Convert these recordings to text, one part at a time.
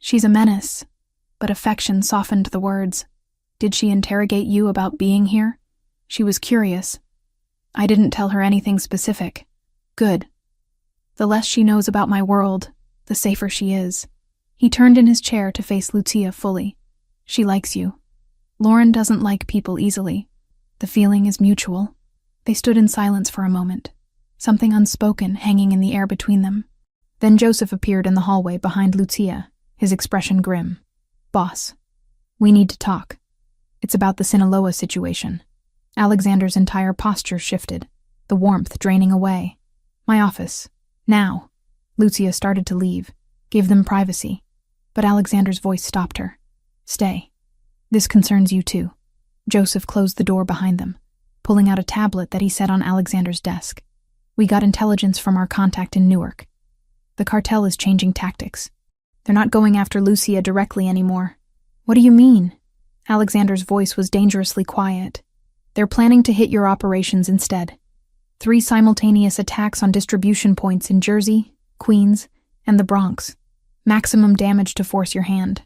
She's a menace, but affection softened the words. Did she interrogate you about being here? She was curious. I didn't tell her anything specific. Good. The less she knows about my world, the safer she is. He turned in his chair to face Lucia fully. She likes you. Lauren doesn't like people easily. The feeling is mutual. They stood in silence for a moment, something unspoken hanging in the air between them. Then Joseph appeared in the hallway behind Lucia, his expression grim. Boss, we need to talk. It's about the Sinaloa situation. Alexander's entire posture shifted, the warmth draining away. My office. Now. Lucia started to leave, gave them privacy, but Alexander's voice stopped her. Stay. This concerns you too. Joseph closed the door behind them, pulling out a tablet that he set on Alexander's desk. We got intelligence from our contact in Newark. The cartel is changing tactics. They're not going after Lucia directly anymore. What do you mean? Alexander's voice was dangerously quiet. They're planning to hit your operations instead. 3 simultaneous attacks on distribution points in Jersey, Queens, and the Bronx. Maximum damage to force your hand.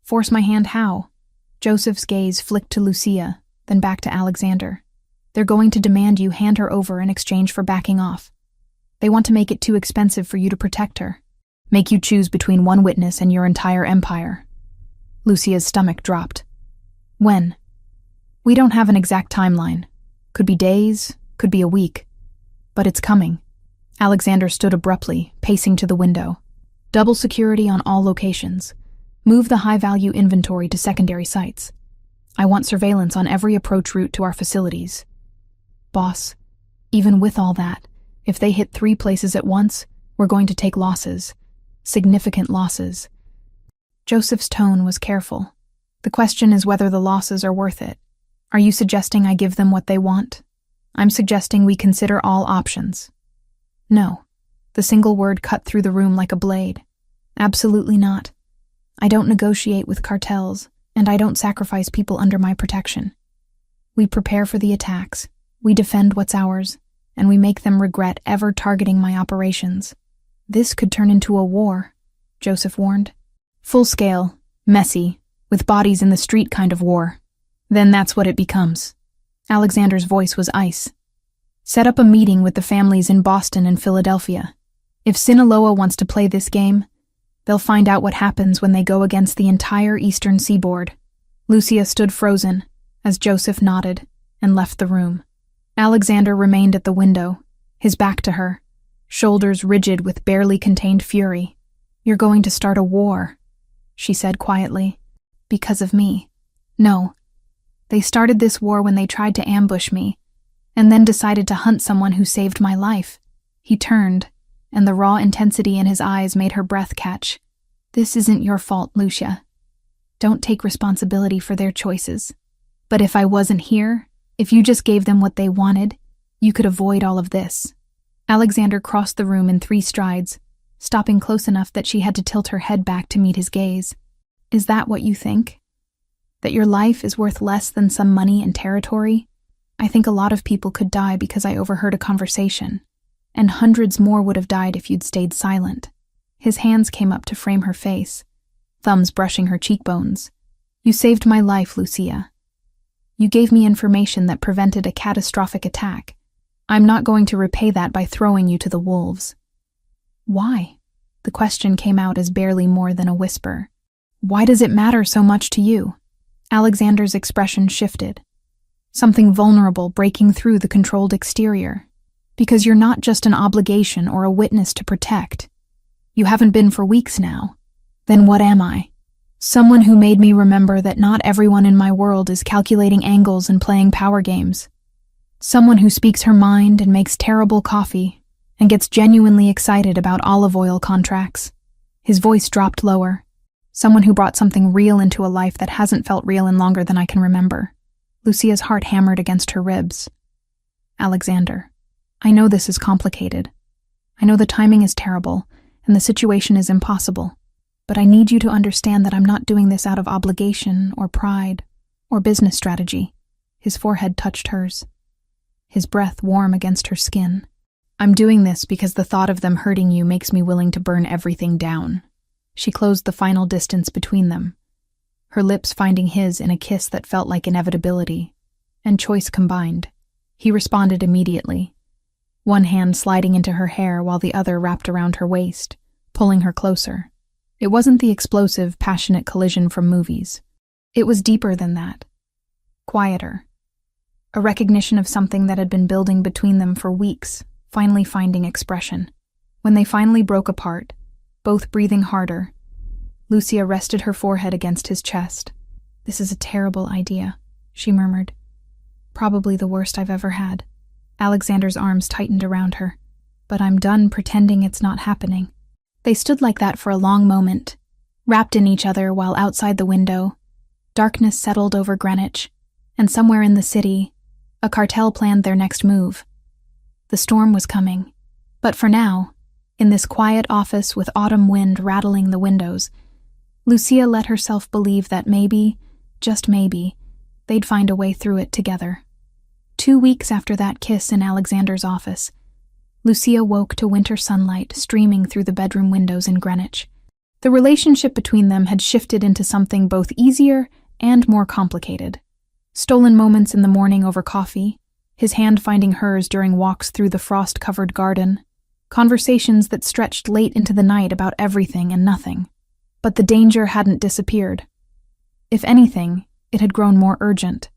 Force my hand how? Joseph's gaze flicked to Lucia, then back to Alexander. They're going to demand you hand her over in exchange for backing off. They want to make it too expensive for you to protect her. Make you choose between one witness and your entire empire. Lucia's stomach dropped. When? We don't have an exact timeline. Could be days, could be a week. But it's coming. Alexander stood abruptly, pacing to the window. Double security on all locations. Move the high-value inventory to secondary sites. I want surveillance on every approach route to our facilities. Boss, even with all that, if they hit 3 places at once, we're going to take losses. Significant losses. Joseph's tone was careful. The question is whether the losses are worth it. Are you suggesting I give them what they want? I'm suggesting we consider all options. No. The single word cut through the room like a blade. Absolutely not. I don't negotiate with cartels, and I don't sacrifice people under my protection. We prepare for the attacks, we defend what's ours, and we make them regret ever targeting my operations. This could turn into a war, Joseph warned. Full scale, messy, with bodies in the street kind of war. Then that's what it becomes. Alexander's voice was ice. Set up a meeting with the families in Boston and Philadelphia. If Sinaloa wants to play this game, they'll find out what happens when they go against the entire eastern seaboard. Lucia stood frozen as Joseph nodded and left the room. Alexander remained at the window, his back to her, shoulders rigid with barely contained fury. You're going to start a war, she said quietly. Because of me. No. They started this war when they tried to ambush me, and then decided to hunt someone who saved my life. He turned, and the raw intensity in his eyes made her breath catch. This isn't your fault, Lucia. Don't take responsibility for their choices. But if I wasn't here, if you just gave them what they wanted, you could avoid all of this. Alexander crossed the room in 3 strides, stopping close enough that she had to tilt her head back to meet his gaze. Is that what you think? That your life is worth less than some money and territory? I think a lot of people could die because I overheard a conversation, and hundreds more would have died if you'd stayed silent. His hands came up to frame her face, thumbs brushing her cheekbones. You saved my life, Lucia. You gave me information that prevented a catastrophic attack. I'm not going to repay that by throwing you to the wolves. Why? The question came out as barely more than a whisper. Why does it matter so much to you? Alexander's expression shifted. Something vulnerable breaking through the controlled exterior. Because you're not just an obligation or a witness to protect. You haven't been for weeks now. Then what am I? Someone who made me remember that not everyone in my world is calculating angles and playing power games. Someone who speaks her mind and makes terrible coffee and gets genuinely excited about olive oil contracts. His voice dropped lower. Someone who brought something real into a life that hasn't felt real in longer than I can remember. Lucia's heart hammered against her ribs. Alexander, I know this is complicated. I know the timing is terrible, and the situation is impossible. But I need you to understand that I'm not doing this out of obligation or pride or business strategy. His forehead touched hers, his breath warm against her skin. I'm doing this because the thought of them hurting you makes me willing to burn everything down. She closed the final distance between them, her lips finding his in a kiss that felt like inevitability and choice combined. He responded immediately, one hand sliding into her hair while the other wrapped around her waist, pulling her closer. It wasn't the explosive, passionate collision from movies. It was deeper than that. Quieter. A recognition of something that had been building between them for weeks, finally finding expression. When they finally broke apart, both breathing harder, Lucia rested her forehead against his chest. "This is a terrible idea," she murmured. "Probably the worst I've ever had." Alexander's arms tightened around her. "But I'm done pretending it's not happening." They stood like that for a long moment, wrapped in each other while outside the window, darkness settled over Greenwich, and somewhere in the city, a cartel planned their next move. The storm was coming, but for now, in this quiet office with autumn wind rattling the windows, Lucia let herself believe that maybe, just maybe, they'd find a way through it together. 2 weeks after that kiss in Alexander's office, Lucia woke to winter sunlight streaming through the bedroom windows in Greenwich. The relationship between them had shifted into something both easier and more complicated. Stolen moments in the morning over coffee, his hand finding hers during walks through the frost-covered garden, conversations that stretched late into the night about everything and nothing. But the danger hadn't disappeared. If anything, it had grown more urgent.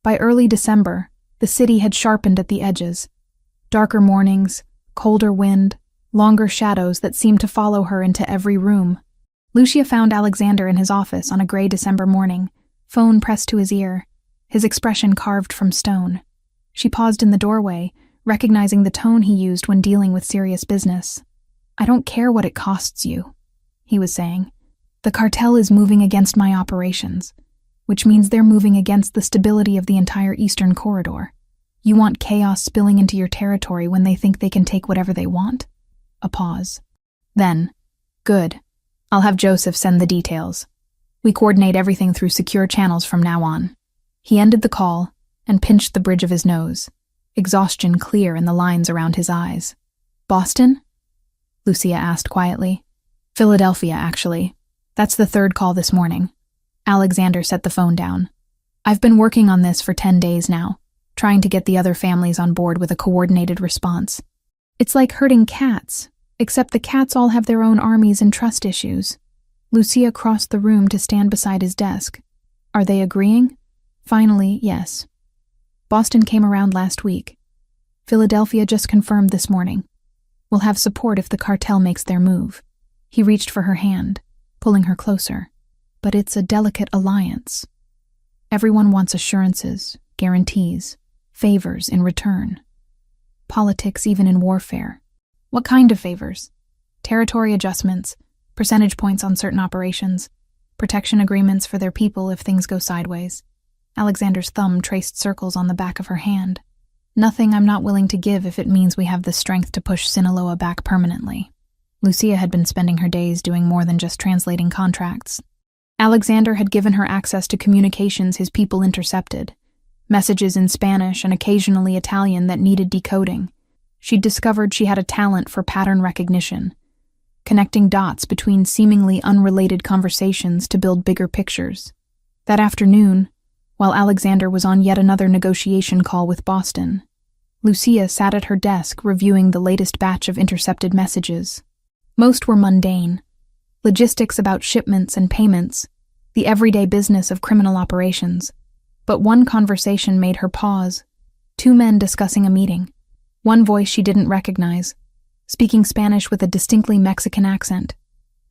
By early December, the city had sharpened at the edges. Darker mornings, colder wind, longer shadows that seemed to follow her into every room. Lucia found Alexander in his office on a gray December morning, phone pressed to his ear, his expression carved from stone. She paused in the doorway, recognizing the tone he used when dealing with serious business. "I don't care what it costs you," he was saying. "The cartel is moving against my operations, which means they're moving against the stability of the entire Eastern Corridor. You want chaos spilling into your territory when they think they can take whatever they want?" A pause. Then, "Good. I'll have Joseph send the details. We coordinate everything through secure channels from now on." He ended the call and pinched the bridge of his nose, exhaustion clear in the lines around his eyes. "Boston?" Lucia asked quietly. "Philadelphia, actually. That's the 3rd call this morning." Alexander set the phone down. "I've been working on this for 10 days now, trying to get the other families on board with a coordinated response. It's like herding cats, except the cats all have their own armies and trust issues." Lucia crossed the room to stand beside his desk. "Are they agreeing?" "Finally, yes. Boston came around last week. Philadelphia just confirmed this morning. We'll have support if the cartel makes their move." He reached for her hand, pulling her closer. "But it's a delicate alliance. Everyone wants assurances, guarantees, favors in return. Politics even in warfare. What kind of favors? Territory adjustments, percentage points on certain operations, protection agreements for their people if things go sideways." Alexander's thumb traced circles on the back of her hand. "Nothing I'm not willing to give if it means we have the strength to push Sinaloa back permanently." Lucia had been spending her days doing more than just translating contracts. Alexander had given her access to communications his people intercepted, messages in Spanish and occasionally Italian that needed decoding. She'd discovered she had a talent for pattern recognition, connecting dots between seemingly unrelated conversations to build bigger pictures. That afternoon, while Alexander was on yet another negotiation call with Boston, Lucia sat at her desk reviewing the latest batch of intercepted messages. Most were mundane, logistics about shipments and payments, the everyday business of criminal operations. But one conversation made her pause. 2 men discussing a meeting. One voice she didn't recognize, speaking Spanish with a distinctly Mexican accent.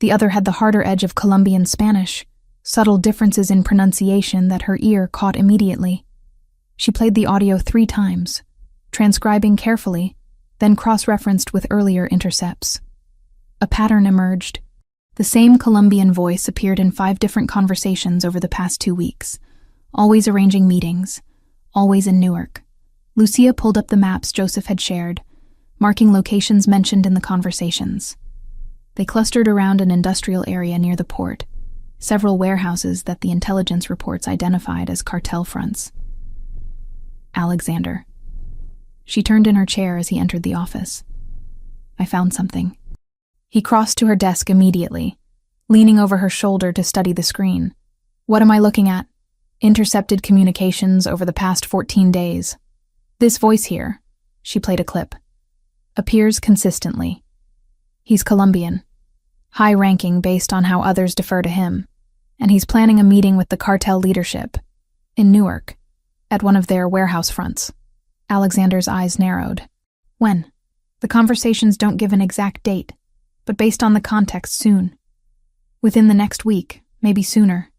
The other had the harder edge of Colombian Spanish, subtle differences in pronunciation that her ear caught immediately. She played the audio 3 times, transcribing carefully, then cross-referenced with earlier intercepts. A pattern emerged. The same Colombian voice appeared in 5 different conversations over the past 2 weeks, always arranging meetings, always in Newark. Lucia pulled up the maps Joseph had shared, marking locations mentioned in the conversations. They clustered around an industrial area near the port, several warehouses that the intelligence reports identified as cartel fronts. "Alexander." She turned in her chair as he entered the office. "I found something." He crossed to her desk immediately, leaning over her shoulder to study the screen. What am I looking at? Intercepted communications over the past 14 days. This voice here, she played a clip, appears consistently. He's Colombian, high-ranking based on how others defer to him, and he's planning a meeting with the cartel leadership in Newark, at one of their warehouse fronts. Alexander's eyes narrowed. When? The conversations don't give an exact date, but based on the context, soon. Within the next week, maybe sooner.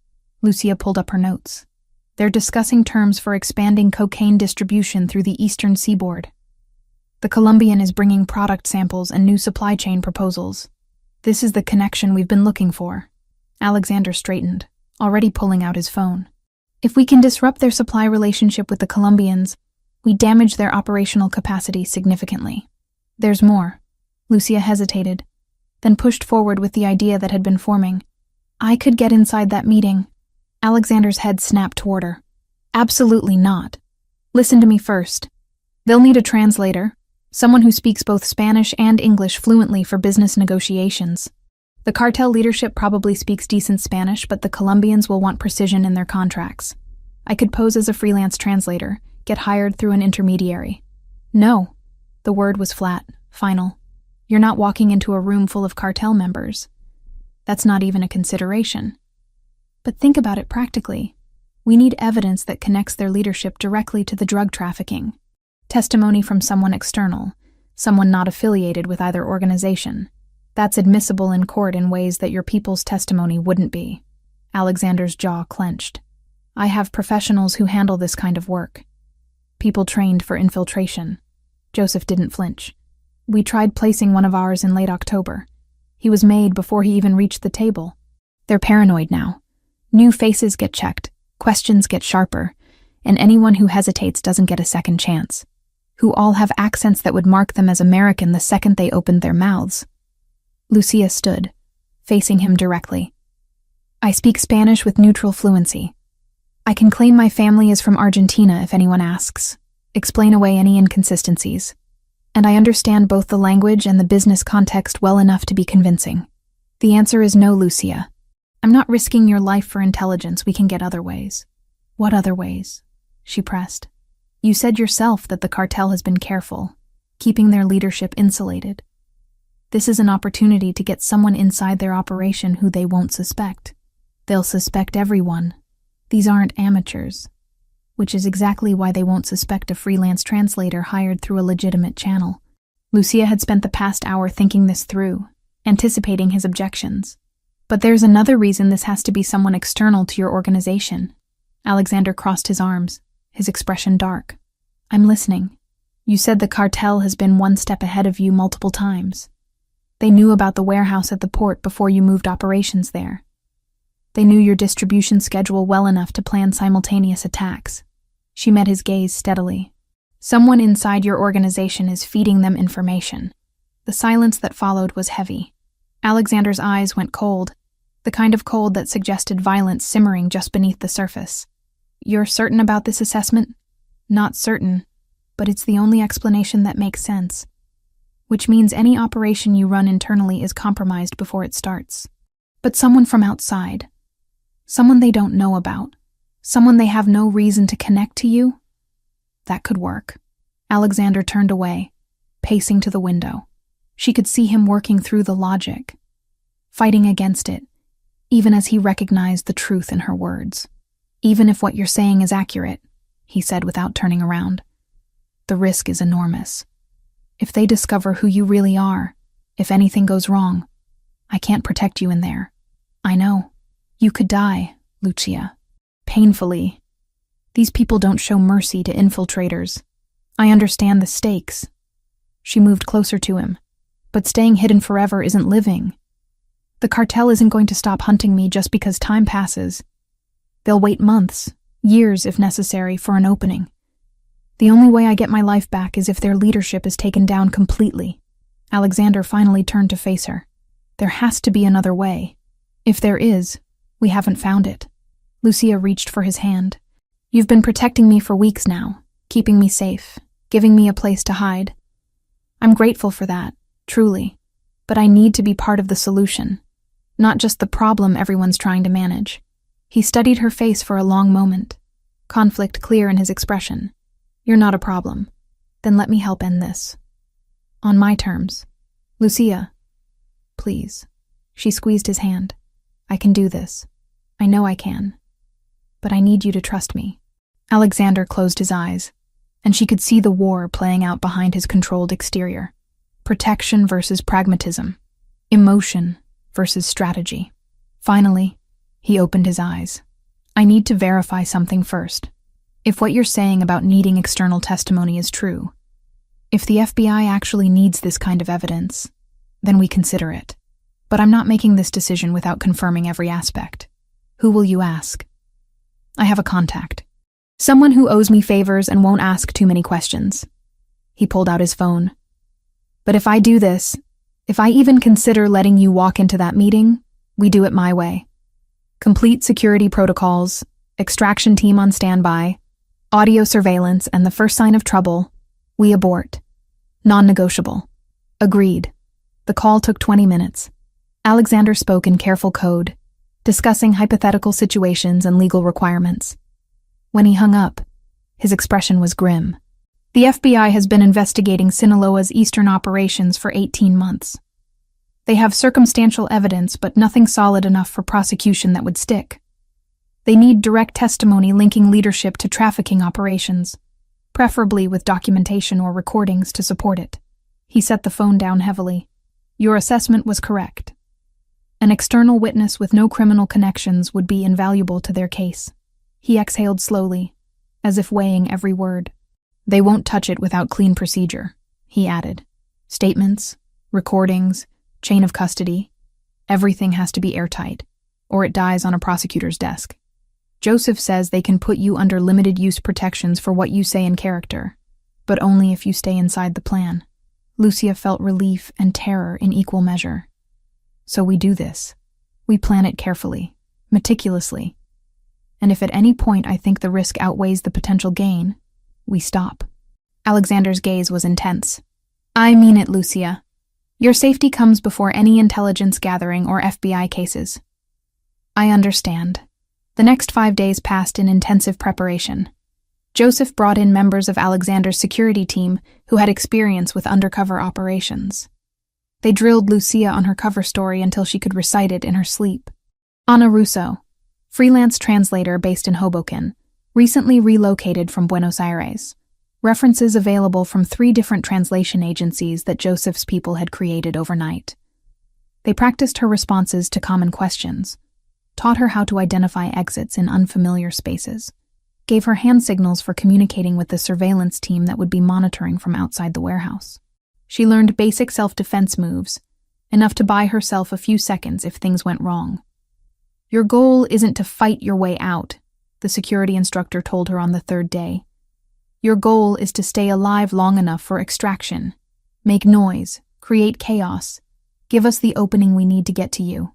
Lucia pulled up her notes. They're discussing terms for expanding cocaine distribution through the eastern seaboard. The Colombian is bringing product samples and new supply chain proposals. This is the connection we've been looking for. Alexander straightened, already pulling out his phone. If we can disrupt their supply relationship with the Colombians, we damage their operational capacity significantly. There's more. Lucia hesitated, then pushed forward with the idea that had been forming. I could get inside that meeting. Alexander's head snapped toward her. Absolutely not. Listen to me first. They'll need a translator, someone who speaks both Spanish and English fluently for business negotiations. The cartel leadership probably speaks decent Spanish, but the Colombians will want precision in their contracts. I could pose as a freelance translator, get hired through an intermediary. No. The word was flat, final. You're not walking into a room full of cartel members. That's not even a consideration. But think about it practically. We need evidence that connects their leadership directly to the drug trafficking. Testimony from someone external, someone not affiliated with either organization. That's admissible in court in ways that your people's testimony wouldn't be. Alexander's jaw clenched. I have professionals who handle this kind of work. People trained for infiltration. Joseph didn't flinch. We tried placing one of ours in late October. He was made before he even reached the table. They're paranoid now. New faces get checked, questions get sharper, and anyone who hesitates doesn't get a second chance. Who all have accents that would mark them as American the second they opened their mouths. Lucia stood, facing him directly. I speak Spanish with neutral fluency. I can claim my family is from Argentina if anyone asks. Explain away any inconsistencies. And I understand both the language and the business context well enough to be convincing. The answer is no, Lucia. I'm not risking your life for intelligence. We can get other ways. What other ways? She pressed. You said yourself that the cartel has been careful, keeping their leadership insulated. This is an opportunity to get someone inside their operation who they won't suspect. They'll suspect everyone. These aren't amateurs. Which is exactly why they won't suspect a freelance translator hired through a legitimate channel. Lucia had spent the past hour thinking this through, anticipating his objections. But there's another reason this has to be someone external to your organization. Alexander crossed his arms, his expression dark. I'm listening. You said the cartel has been one step ahead of you multiple times. They knew about the warehouse at the port before you moved operations there. They knew your distribution schedule well enough to plan simultaneous attacks. She met his gaze steadily. Someone inside your organization is feeding them information. The silence that followed was heavy. Alexander's eyes went cold, the kind of cold that suggested violence simmering just beneath the surface. You're certain about this assessment? Not certain, but it's the only explanation that makes sense. Which means any operation you run internally is compromised before it starts. But someone from outside, someone they don't know about, someone they have no reason to connect to you, that could work. Alexander turned away, pacing to the window. She could see him working through the logic, fighting against it, even as he recognized the truth in her words. Even if what you're saying is accurate, he said without turning around, the risk is enormous. If they discover who you really are, if anything goes wrong, I can't protect you in there. I know. You could die, Lucia. Painfully. These people don't show mercy to infiltrators. I understand the stakes. She moved closer to him. But staying hidden forever isn't living. The cartel isn't going to stop hunting me just because time passes. They'll wait months, years if necessary, for an opening. The only way I get my life back is if their leadership is taken down completely. Alexander finally turned to face her. There has to be another way. If there is, we haven't found it. Lucia reached for his hand. You've been protecting me for weeks now, keeping me safe, giving me a place to hide. I'm grateful for that, truly. But I need to be part of the solution. not just the problem everyone's trying to manage. He studied her face for a long moment, conflict clear in his expression. You're not a problem. Then let me help end this. On my terms. Lucia, please. She squeezed his hand. I can do this. I know I can. But I need you to trust me. Alexander closed his eyes, and she could see the war playing out behind his controlled exterior. Protection versus pragmatism. Emotion versus strategy. Finally, he opened his eyes. I need to verify something first. If what you're saying about needing external testimony is true, if the FBI actually needs this kind of evidence, then we consider it. But I'm not making this decision without confirming every aspect. Who will you ask? I have a contact. Someone who owes me favors and won't ask too many questions. He pulled out his phone. But if I do this, if I even consider letting you walk into that meeting, we do it my way. Complete security protocols, extraction team on standby, audio surveillance, and the first sign of trouble, we abort. Non-negotiable. Agreed. The call took 20 minutes. Alexander spoke in careful code, discussing hypothetical situations and legal requirements. When he hung up, his expression was grim. The FBI has been investigating Sinaloa's eastern operations for 18 months. They have circumstantial evidence, but nothing solid enough for prosecution that would stick. They need direct testimony linking leadership to trafficking operations, preferably with documentation or recordings to support it. He set the phone down heavily. Your assessment was correct. An external witness with no criminal connections would be invaluable to their case. He exhaled slowly, as if weighing every word. They won't touch it without clean procedure, he added. Statements, recordings, chain of custody, everything has to be airtight, or it dies on a prosecutor's desk. Joseph says they can put you under limited use protections for what you say in character, but only if you stay inside the plan. Lucia felt relief and terror in equal measure. So we do this. We plan it carefully, meticulously. And if at any point I think the risk outweighs the potential gain, we stop. Alexander's gaze was intense. I mean it, Lucia. Your safety comes before any intelligence gathering or FBI cases. I understand. The next 5 days passed in intensive preparation. Joseph brought in members of Alexander's security team who had experience with undercover operations. They drilled Lucia on her cover story until she could recite it in her sleep. Anna Russo, freelance translator based in Hoboken, recently relocated from Buenos Aires. References available from 3 different translation agencies that Joseph's people had created overnight. They practiced her responses to common questions, taught her how to identify exits in unfamiliar spaces, gave her hand signals for communicating with the surveillance team that would be monitoring from outside the warehouse. She learned basic self-defense moves, enough to buy herself a few seconds if things went wrong. Your goal isn't to fight your way out, the security instructor told her on the 3rd day. Your goal is to stay alive long enough for extraction. Make noise, create chaos. Give us the opening we need to get to you.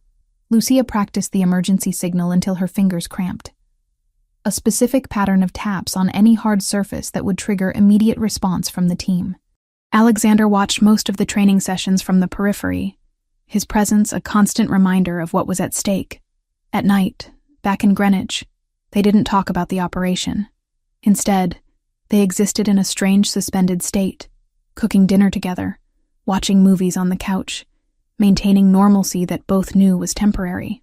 Lucia practiced the emergency signal until her fingers cramped. A specific pattern of taps on any hard surface that would trigger immediate response from the team. Alexander watched most of the training sessions from the periphery, his presence a constant reminder of what was at stake. At night, back in Greenwich, they didn't talk about the operation. Instead, they existed in a strange suspended state, cooking dinner together, watching movies on the couch, maintaining normalcy that both knew was temporary.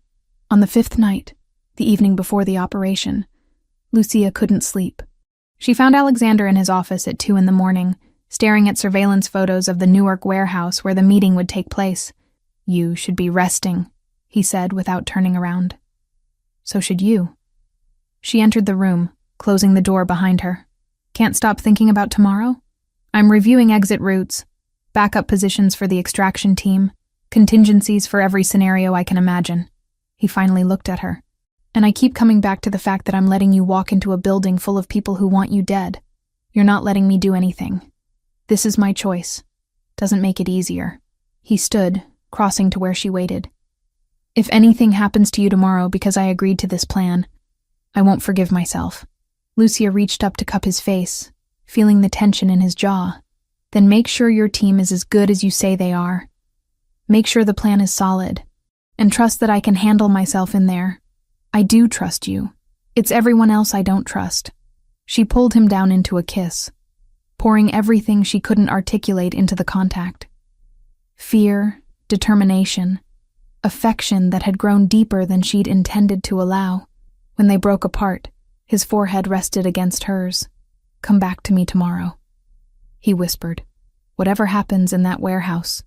On the 5th night, the evening before the operation, Lucia couldn't sleep. She found Alexander in his office at 2 a.m, staring at surveillance photos of the Newark warehouse where the meeting would take place. You should be resting, he said without turning around. So should you. She entered the room, closing the door behind her. Can't stop thinking about tomorrow? I'm reviewing exit routes, backup positions for the extraction team, contingencies for every scenario I can imagine. He finally looked at her. And I keep coming back to the fact that I'm letting you walk into a building full of people who want you dead. You're not letting me do anything. This is my choice. Doesn't make it easier. He stood, crossing to where she waited. If anything happens to you tomorrow because I agreed to this plan, I won't forgive myself. Lucia reached up to cup his face, feeling the tension in his jaw. Then make sure your team is as good as you say they are. Make sure the plan is solid. And trust that I can handle myself in there. I do trust you. It's everyone else I don't trust." She pulled him down into a kiss, pouring everything she couldn't articulate into the contact. Fear, determination, affection that had grown deeper than she'd intended to allow. When they broke apart, his forehead rested against hers. "Come back to me tomorrow," he whispered. "Whatever happens in that warehouse,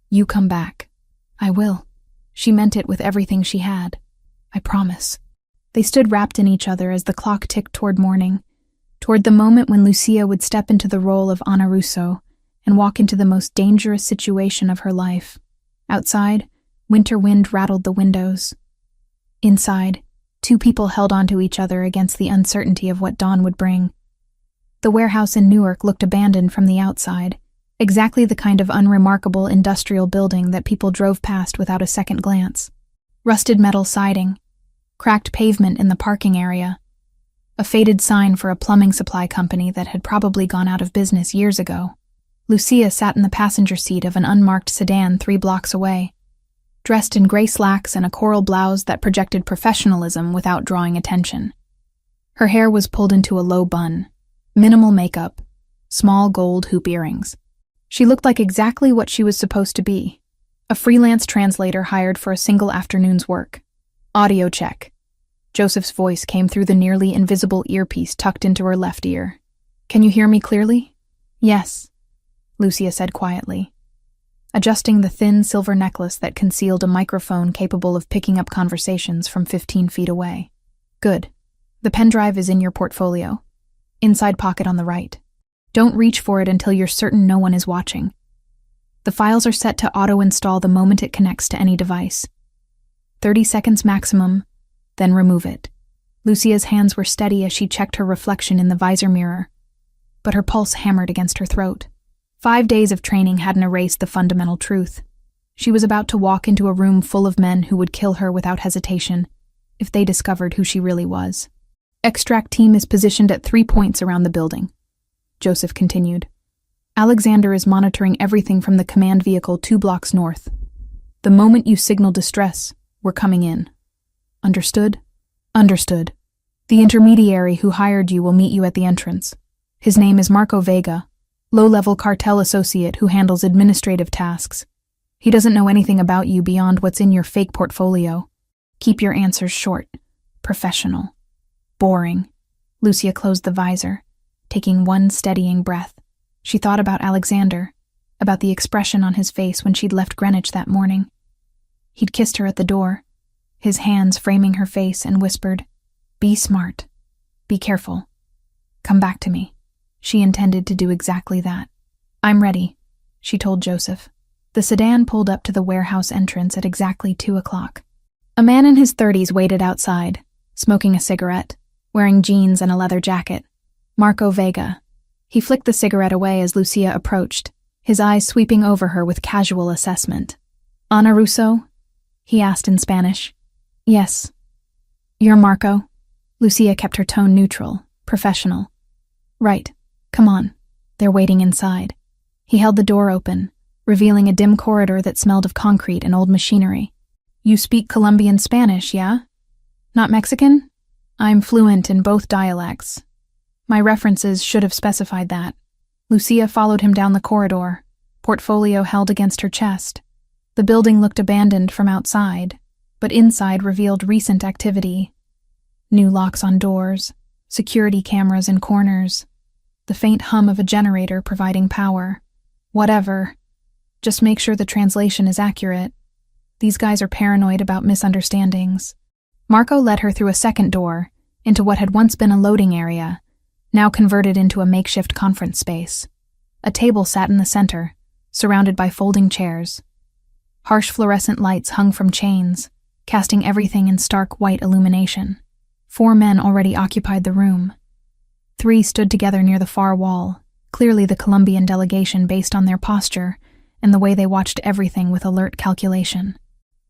you come back." "I will." She meant it with everything she had. "I promise." They stood wrapped in each other as the clock ticked toward morning, toward the moment when Lucia would step into the role of Anna Russo and walk into the most dangerous situation of her life. Outside, winter wind rattled the windows. Inside, two people held onto each other against the uncertainty of what dawn would bring. The warehouse in Newark looked abandoned from the outside, exactly the kind of unremarkable industrial building that people drove past without a second glance. Rusted metal siding, cracked pavement in the parking area, a faded sign for a plumbing supply company that had probably gone out of business years ago. Lucia sat in the passenger seat of an unmarked sedan 3 blocks away, dressed in gray slacks and a coral blouse that projected professionalism without drawing attention. Her hair was pulled into a low bun, minimal makeup, small gold hoop earrings. She looked like exactly what she was supposed to be, a freelance translator hired for a single afternoon's work. "Audio check." Joseph's voice came through the nearly invisible earpiece tucked into her left ear. "Can you hear me clearly?" "Yes," Lucia said quietly, adjusting the thin silver necklace that concealed a microphone capable of picking up conversations from 15 feet away. "Good. The pen drive is in your portfolio. Inside pocket on the right. Don't reach for it until you're certain no one is watching. The files are set to auto-install the moment it connects to any device. 30 seconds maximum, then remove it." Lucia's hands were steady as she checked her reflection in the visor mirror, but her pulse hammered against her throat. 5 days of training hadn't erased the fundamental truth. She was about to walk into a room full of men who would kill her without hesitation if they discovered who she really was. "Extract team is positioned at 3 points around the building," Joseph continued. "Alexander is monitoring everything from the command vehicle 2 blocks north. The moment you signal distress, we're coming in. Understood?" "Understood. The intermediary who hired you will meet you at the entrance. His name is Marco Vega, low-level cartel associate who handles administrative tasks. He doesn't know anything about you beyond what's in your fake portfolio. Keep your answers short, professional, boring." Lucia closed the visor, taking one steadying breath. She thought about Alexander, about the expression on his face when she'd left Greenwich that morning. He'd kissed her at the door, his hands framing her face, and whispered, "Be smart. Be careful. Come back to me." She intended to do exactly that. "I'm ready," she told Joseph. The sedan pulled up to the warehouse entrance at exactly 2 o'clock. A man in his 30s waited outside, smoking a cigarette, wearing jeans and a leather jacket. Marco Vega. He flicked the cigarette away as Lucia approached, his eyes sweeping over her with casual assessment. "Anna Russo?" he asked in Spanish. "Yes." "You're Marco?" Lucia kept her tone neutral, professional. "Right. Come on. They're waiting inside." He held the door open, revealing a dim corridor that smelled of concrete and old machinery. "You speak Colombian Spanish, yeah? Not Mexican?" "I'm fluent in both dialects. My references should have specified that." Lucia followed him down the corridor, portfolio held against her chest. The building looked abandoned from outside, but inside revealed recent activity. New locks on doors, security cameras in corners, the faint hum of a generator providing power. Whatever. Just make sure the translation is accurate. These guys are paranoid about misunderstandings. Marco led her through a second door, into what had once been a loading area, now converted into a makeshift conference space. A table sat in the center, surrounded by folding chairs. Harsh fluorescent lights hung from chains, casting everything in stark white illumination. 4 men already occupied the room. 3 stood together near the far wall, clearly the Colombian delegation based on their posture and the way they watched everything with alert calculation.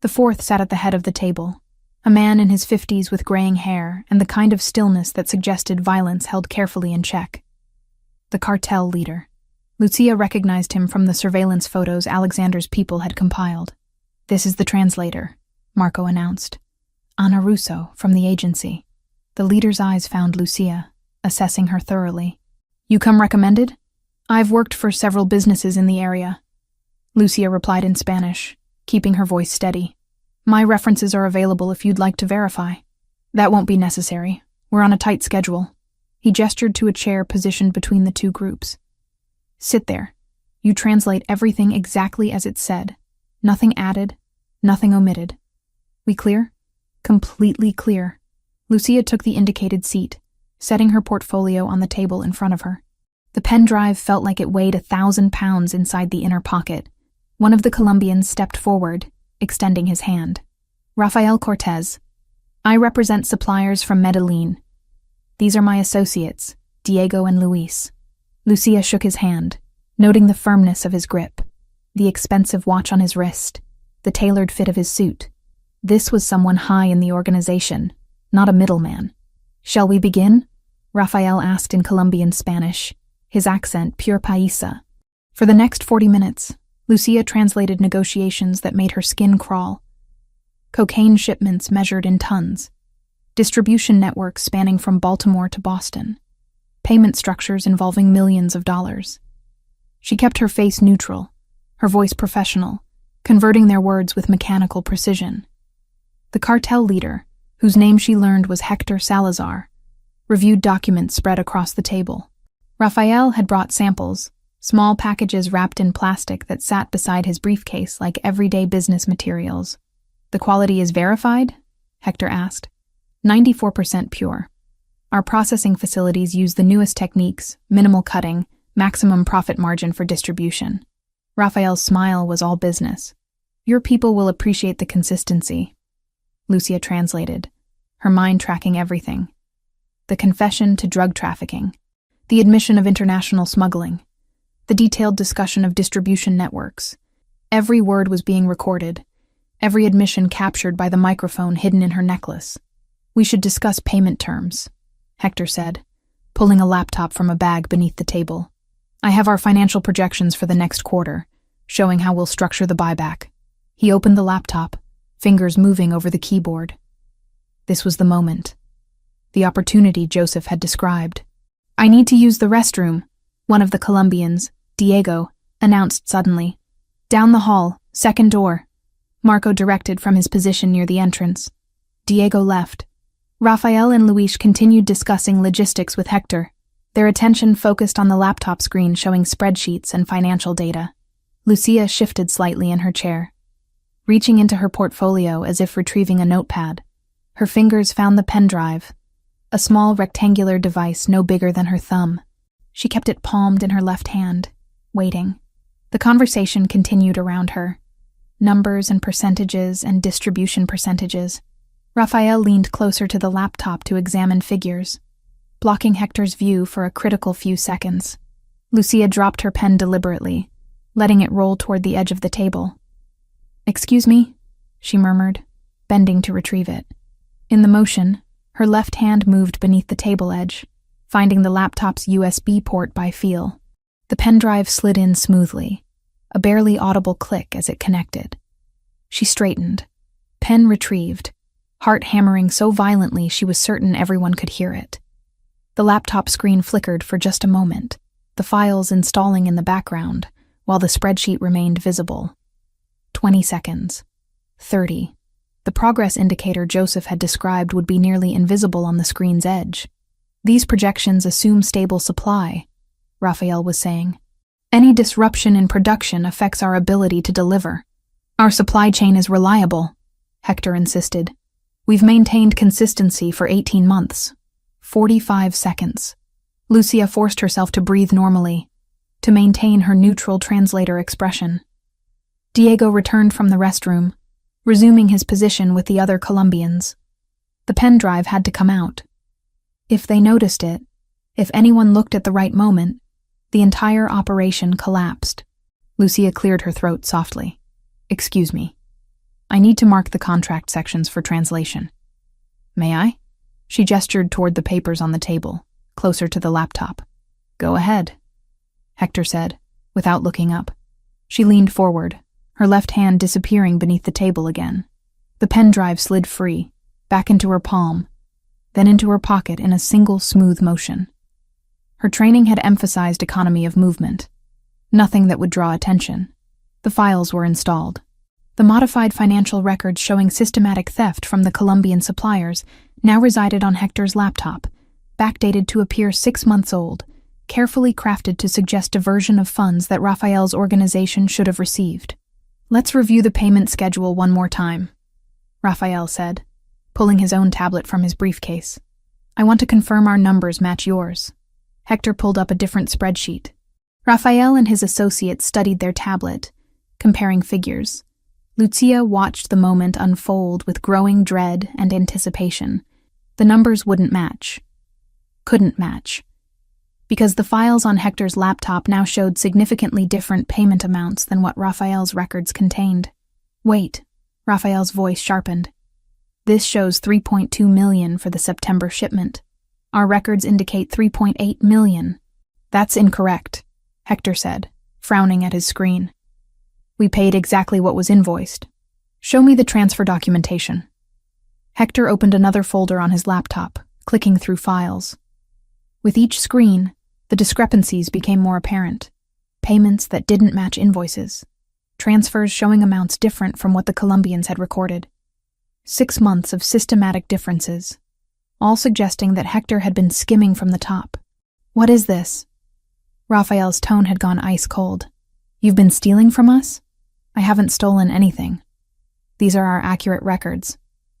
The 4th sat at the head of the table, a man in his 50s with graying hair and the kind of stillness that suggested violence held carefully in check. The cartel leader. Lucia recognized him from the surveillance photos Alexander's people had compiled. "This is the translator," Marco announced. "Anna Russo, from the agency." The leader's eyes found Lucia, assessing her thoroughly. "You come recommended?" "I've worked for several businesses in the area," Lucia replied in Spanish, keeping her voice steady. "My references are available if you'd like to verify." "That won't be necessary. We're on a tight schedule." He gestured to a chair positioned between the two groups. "Sit there. You translate everything exactly as it said. Nothing added, nothing omitted. We clear?" "Completely clear." Lucia took the indicated seat, setting her portfolio on the table in front of her. The pen drive felt like it weighed 1,000 pounds inside the inner pocket. One of the Colombians stepped forward, extending his hand. "Rafael Cortez. I represent suppliers from Medellin. These are my associates, Diego and Luis." Lucia shook his hand, noting the firmness of his grip, the expensive watch on his wrist, the tailored fit of his suit. This was someone high in the organization, not a middleman. "Shall we begin?" Rafael asked in Colombian Spanish, his accent pure paisa. For the next 40 minutes, Lucia translated negotiations that made her skin crawl. Cocaine shipments measured in tons, distribution networks spanning from Baltimore to Boston, payment structures involving millions of dollars. She kept her face neutral, her voice professional, converting their words with mechanical precision. The cartel leader, whose name she learned was Hector Salazar, reviewed documents spread across the table. Rafael had brought samples, small packages wrapped in plastic that sat beside his briefcase like everyday business materials. "The quality is verified?" Hector asked. 94% pure. Our processing facilities use the newest techniques, minimal cutting, maximum profit margin for distribution. Rafael's smile was all business. "Your people will appreciate the consistency," Lucia translated, her mind tracking everything. The confession to drug trafficking, the admission of international smuggling, the detailed discussion of distribution networks. Every word was being recorded, every admission captured by the microphone hidden in her necklace. "We should discuss payment terms," Hector said, pulling a laptop from a bag beneath the table. "I have our financial projections for the next quarter, showing how we'll structure the buyback." He opened the laptop, fingers moving over the keyboard. This was the moment. The opportunity Joseph had described. "I need to use the restroom," one of the Colombians, Diego, announced suddenly. "Down the hall, second door," Marco directed from his position near the entrance. Diego left. Rafael and Luis continued discussing logistics with Hector, their attention focused on the laptop screen showing spreadsheets and financial data. Lucia shifted slightly in her chair, reaching into her portfolio as if retrieving a notepad. Her fingers found the pen drive, a small rectangular device no bigger than her thumb. She kept it palmed in her left hand, waiting. The conversation continued around her. Numbers and percentages and distribution percentages. Rafael leaned closer to the laptop to examine figures, blocking Hector's view for a critical few seconds. Lucia dropped her pen deliberately, letting it roll toward the edge of the table. "Excuse me," she murmured, bending to retrieve it. In the motion, her left hand moved beneath the table edge, finding the laptop's USB port by feel. The pen drive slid in smoothly, a barely audible click as it connected. She straightened, pen retrieved, heart hammering so violently she was certain everyone could hear it. The laptop screen flickered for just a moment, the files installing in the background, while the spreadsheet remained visible. 20 seconds. 30. The progress indicator Joseph had described would be nearly invisible on the screen's edge. "These projections assume stable supply," Rafael was saying. "Any disruption in production affects our ability to deliver. Our supply chain is reliable," Hector insisted. "We've maintained consistency for 18 months. 45 seconds. Lucia forced herself to breathe normally, to maintain her neutral translator expression. Diego returned from the restroom, resuming his position with the other Colombians. The pen drive had to come out. If they noticed it, if anyone looked at the right moment, the entire operation collapsed. Lucia cleared her throat softly. "Excuse me. I need to mark the contract sections for translation." "May I?" She gestured toward the papers on the table, closer to the laptop. "Go ahead," Hector said, without looking up. She leaned forward, her left hand disappearing beneath the table again. The pen drive slid free, back into her palm, then into her pocket in a single smooth motion. Her training had emphasized economy of movement. Nothing that would draw attention. The files were installed. The modified financial records showing systematic theft from the Colombian suppliers now resided on Hector's laptop, backdated to appear 6 months old, carefully crafted to suggest diversion of funds that Raphael's organization should have received. "Let's review the payment schedule one more time," Raphael said, pulling his own tablet from his briefcase. "I want to confirm our numbers match yours." Hector pulled up a different spreadsheet. Raphael and his associates studied their tablet, comparing figures. Lucia watched the moment unfold with growing dread and anticipation. The numbers wouldn't match. Couldn't match. Because the files on Hector's laptop now showed significantly different payment amounts than what Raphael's records contained. "Wait," Raphael's voice sharpened. "This shows 3.2 million for the September shipment. Our records indicate 3.8 million. "That's incorrect," Hector said, frowning at his screen. "We paid exactly what was invoiced. Show me the transfer documentation." Hector opened another folder on his laptop, clicking through files. With each screen, the discrepancies became more apparent. Payments that didn't match invoices. Transfers showing amounts different from what the Colombians had recorded. 6 months of systematic differences, all suggesting that Hector had been skimming from the top. "What is this?" Raphael's tone had gone ice cold. "You've been stealing from us?" "I haven't stolen anything. These are our accurate records."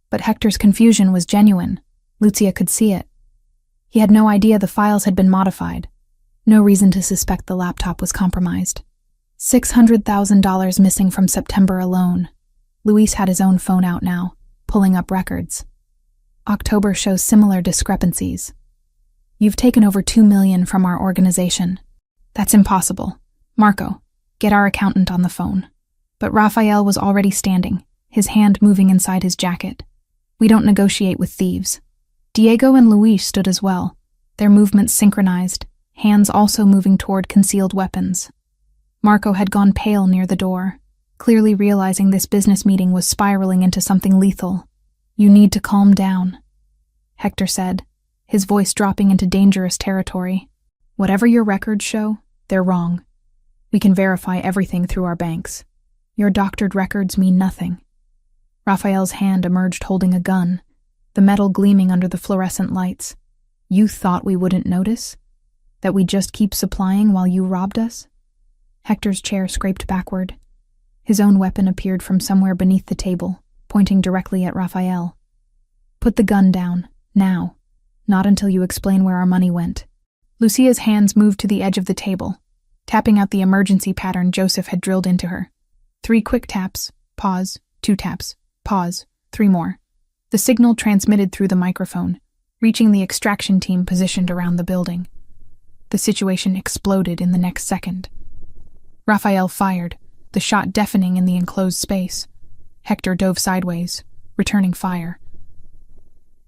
But Hector's confusion was genuine. Lucia could see it. He had no idea the files had been modified. No reason to suspect the laptop was compromised. $600,000 missing from September alone. Luis had his own phone out now, pulling up records. October shows similar discrepancies. "You've taken over 2 million from our organization." "That's impossible. Marco, get our accountant on the phone." But Raphael was already standing, his hand moving inside his jacket. "We don't negotiate with thieves." Diego and Luis stood as well, their movements synchronized, hands also moving toward concealed weapons. Marco had gone pale near the door, clearly realizing this business meeting was spiraling into something lethal. "You need to calm down," Hector said, his voice dropping into dangerous territory. "Whatever your records show, they're wrong. We can verify everything through our banks. Your doctored records mean nothing." Raphael's hand emerged holding a gun, the metal gleaming under the fluorescent lights. "You thought we wouldn't notice? That we'd just keep supplying while you robbed us?" Hector's chair scraped backward. His own weapon appeared from somewhere beneath the table, pointing directly at Raphael. "Put the gun down, now. Not until you explain where our money went." Lucia's hands moved to the edge of the table, tapping out the emergency pattern Joseph had drilled into her. 3 quick taps, pause, 2 taps, pause, 3 more. The signal transmitted through the microphone, reaching the extraction team positioned around the building. The situation exploded in the next second. Raphael fired, the shot deafening in the enclosed space. Hector dove sideways, returning fire.